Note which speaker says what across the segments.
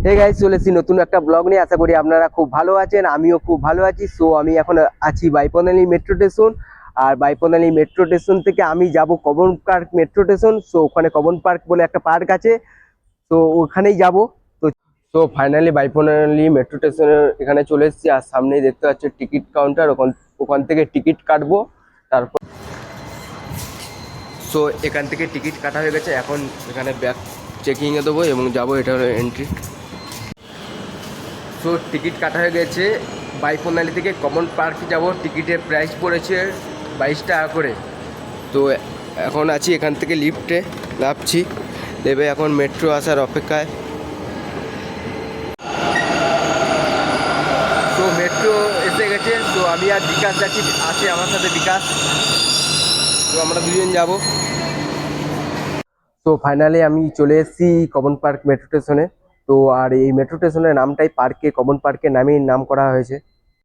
Speaker 1: Hey guys, চলে এসেছি নতুন একটা ব্লগ নিয়ে। আশা করি আপনারা খুব ভালো আছেন, আমিও খুব ভালো আছি। সো আমি এখন আছি বাইপনালি মেট্রো স্টেশন। আর বাইপনালি মেট্রো স্টেশন থেকে আমি যাব কবন পার্ক মেট্রো স্টেশন। সো ওখানে কবন পার্ক বলে একটা পার্ক আছে, তো ওখানেই যাব। তো তো ফাইনালি বাইপনালি মেট্রো স্টেশনের এখানে চলে এসেছি। আর সামনেই দেখতে পাচ্ছি টিকিট কাউন্টার, ওখান ওখান থেকে টিকিট কাটবো। তারপর সো এখান থেকে টিকিট কাটা হয়ে গেছে, এখন এখানে ব্যাগ চেকিংয়ে দেবো এবং যাবো। এটা হলো এন্ট্রি। সো টিকিট কাটা হয়ে গেছে, বাইপনালি থেকে কমন পার্কে যাব। টিকিটের প্রাইস পড়েছে 22 টাকা করে। তো এখন আছি এখান থেকে লিফটে নামছি, নেবে এখন মেট্রো আসার অপেক্ষায়। তো মেট্রো এসে গেছে। তো আমি আর বিকাশ যাচ্ছি, আছে আমার সাথে বিকাশ। তো আমরা দুজন যাব। তো ফাইনালি আমি চলে এসেছি কমন পার্ক মেট্রো স্টেশনে। তো আর এই মেট্রো স্টেশনের নামটাই পার্কে, কমন পার্কের নামেই নাম করা হয়েছে।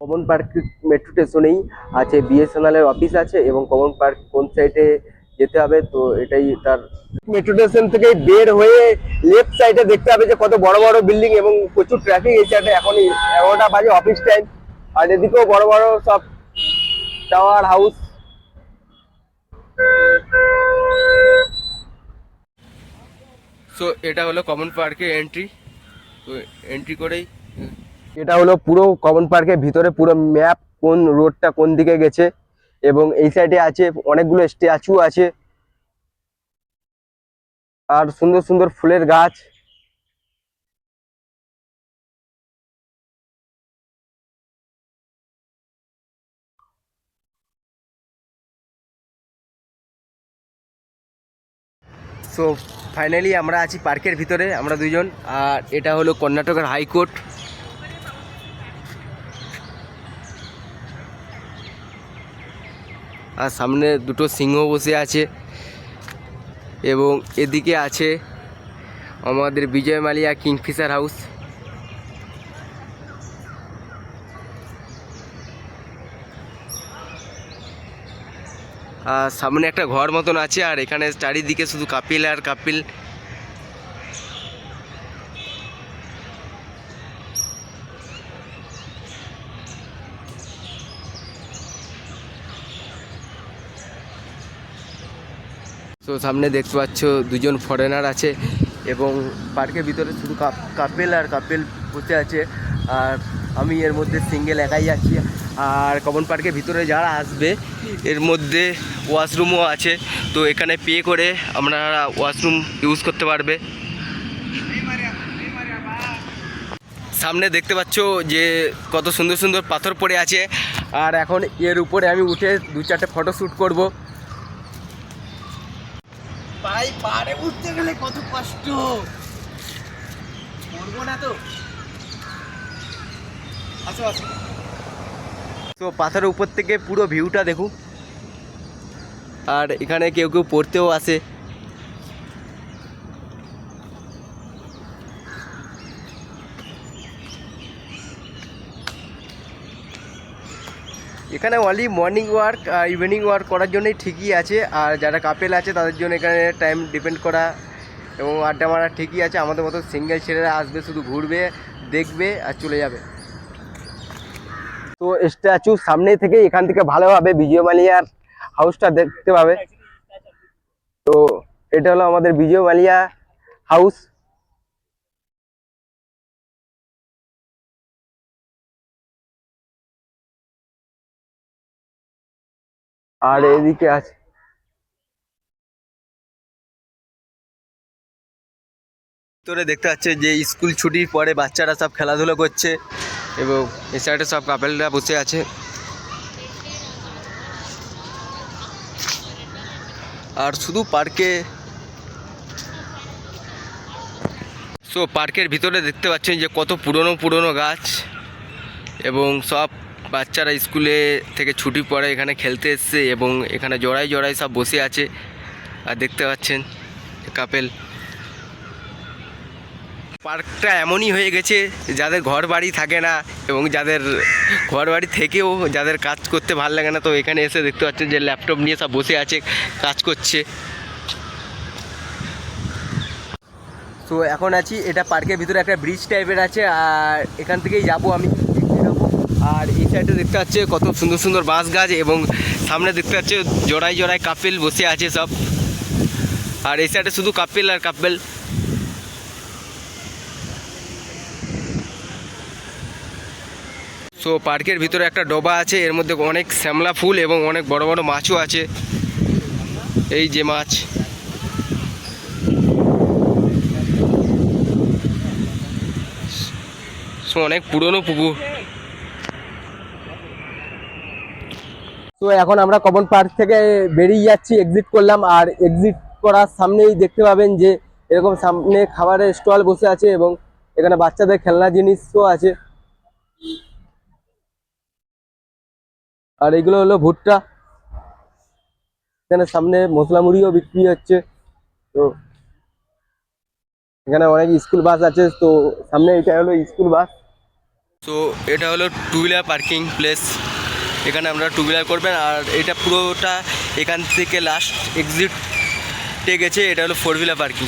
Speaker 1: কমন পার্ক মেট্রো স্টেশনেই আছে বিএসএনএল এর অফিস আছে, এবং কমন পার্ক কোন সাইডে যেতে হবে তো এটাই তার। মেট্রো স্টেশন থেকে বের হয়ে লেফট সাইডে দেখতে হবে যে কত বড় বড় বিল্ডিং এবং প্রচুর ট্রাফিক এই সাইডে। এখন 11টা বাজে, অফিস টাইম। আর এদিকেও বড় বড় সব টাওয়ার হাউস। সো এটা হলো কমন পার্কের এন্ট্রি। তো এন্ট্রি করেই এটা হলো পুরো কমন পার্কের ভিতরে পুরো ম্যাপ, কোন রোডটা কোন দিকে গেছে। এবং এই সাইডে আছে অনেকগুলো স্ট্যাচু আছে, আর সুন্দর সুন্দর ফুলের গাছ। সো ফাইনালি আমরা আছি পার্কের ভিতরে, আমরা দুজন। আর এটা হলো কর্ণাটকের হাইকোর্ট। আর সামনে দুটো সিংহ বসে আছে, এবং এদিকে আছে আমাদের বিজয় মালিয়া কিংফিশার হাউস। আর সামনে একটা ঘর মতন আছে, আর এখানে চারিদিকে শুধু কাপিল আর কাপিল। তো সামনে দেখতে পাচ্ছ দুজন ফরেনার আছে, এবং পার্কের ভিতরে শুধু কাপেল আর কাপেল বসে আছে। আর আমি এর মধ্যে সিঙ্গেল একাই আছি। আর কমন পার্কের ভিতরে যারা আসবে এর মধ্যে ওয়াশরুমও আছে, তো এখানে পে করে আমরা ওয়াশরুম ইউজ করতে পারবে। সামনে দেখতে পাচ্ছ যে কত সুন্দর সুন্দর পাথর পড়ে আছে। আর এখন এর উপরে আমি উঠে 2-4টে ফটো শ্যুট করবো। ভাই পাড়ে উঠতে গেলে কত কষ্ট, করবো না তো। আসো আসো। তো পাথরের উপর থেকে পুরো ভিউটা দেখুন। আর এখানে কেউ কেউ পড়তেও আসে। এখানে অনলি মর্নিং ওয়ার্ক আর ইভিনিং ওয়ার্ক করার জন্যই ঠিকই আছে। আর যারা কাপেল আছে তাদের জন্য এখানে টাইম ডিপেন্ড করা এবং আড্ডা মারা ঠিকই আছে। আমাদের মতো সিঙ্গেল ছেলেরা আসবে, শুধু ঘুরবে, দেখবে আর চলে যাবে। তো স্ট্যাচু সামনে থেকে এখান থেকে ভালোভাবে বিজয় মালিয়ার হাউসটা দেখতে পাবে। তো এটা হলো আমাদের বিজয় মালিয়া হাউস। আর এদিকে আছে তোরে দেখতে পাচ্ছে যে স্কুল ছুটির পরে বাচ্চারা সব খেলাধুলো করছে, এবং এই সাইডে সব কাপেলরা বসে আছে। আর শুধু পার্কে, সো পার্কের ভিতরে দেখতে পাচ্ছেন যে কত পুরনো পুরনো গাছ, এবং সব বাচ্চারা স্কুলে থেকে ছুটি পরে এখানে খেলতে এসছে, এবং এখানে জড়াই জড়াই সব বসে আছে। আর দেখতে পাচ্ছেন কাপেল। পার্কটা এমনই হয়ে গেছে যাদের ঘর বাড়ি থাকে না, এবং যাদের ঘর বাড়ি থেকেও যাদের কাজ করতে ভালো লাগে না, তো এখানে এসে দেখতে পাচ্ছেন যে ল্যাপটপ নিয়ে সব বসে আছে, কাজ করছে। তো এখন আছি, এটা পার্কের ভিতরে একটা ব্রিজ টাইপের আছে, আর এখান থেকেই যাবো আমি, দেখতে যাবো। আর এই সাইডে দেখতে পাচ্ছে কত সুন্দর সুন্দর বাঁশ গাছ, এবং সামনে দেখতে পাচ্ছে জোড়ায় জোড়ায় কাপেল বসে আছে সব। আর এই সাইডে শুধু কাপেল আর কাপেল। সো পার্কের ভিতরে একটা ডোবা আছে, এর মধ্যে অনেক শ্যামলা ফুল এবং অনেক বড় বড় মাছও আছে। এই যে মাছ, সো অনেক পুরনো পুকুর। তো এখন আমরা কমন পার্ক থেকে বেরিয়ে যাচ্ছি, এক্সিট করলাম। আর এক্সিট করার সামনেই দেখতে পাবেন যে এরকম সামনে খাবারের স্টল বসে আছে, এবং এখানে বাচ্চাদের খেলনা জিনিসও আছে। আর এগুলো হলো ভুট্টা, এখানে সামনে মশলা মুড়িও বিক্রি হচ্ছে। তো এখানে অনেক স্কুল বাস আছে, তো সামনে এটা হলো স্কুল বাস। তো এটা হলো টু হুইলার পার্কিং প্লেস, এখানে আমরা টু হুইলার করবেন। আর এটা পুরোটা এখান থেকে লাস্ট এক্সিটে গেছে, এটা হলো ফোর হুইলার পার্কিং।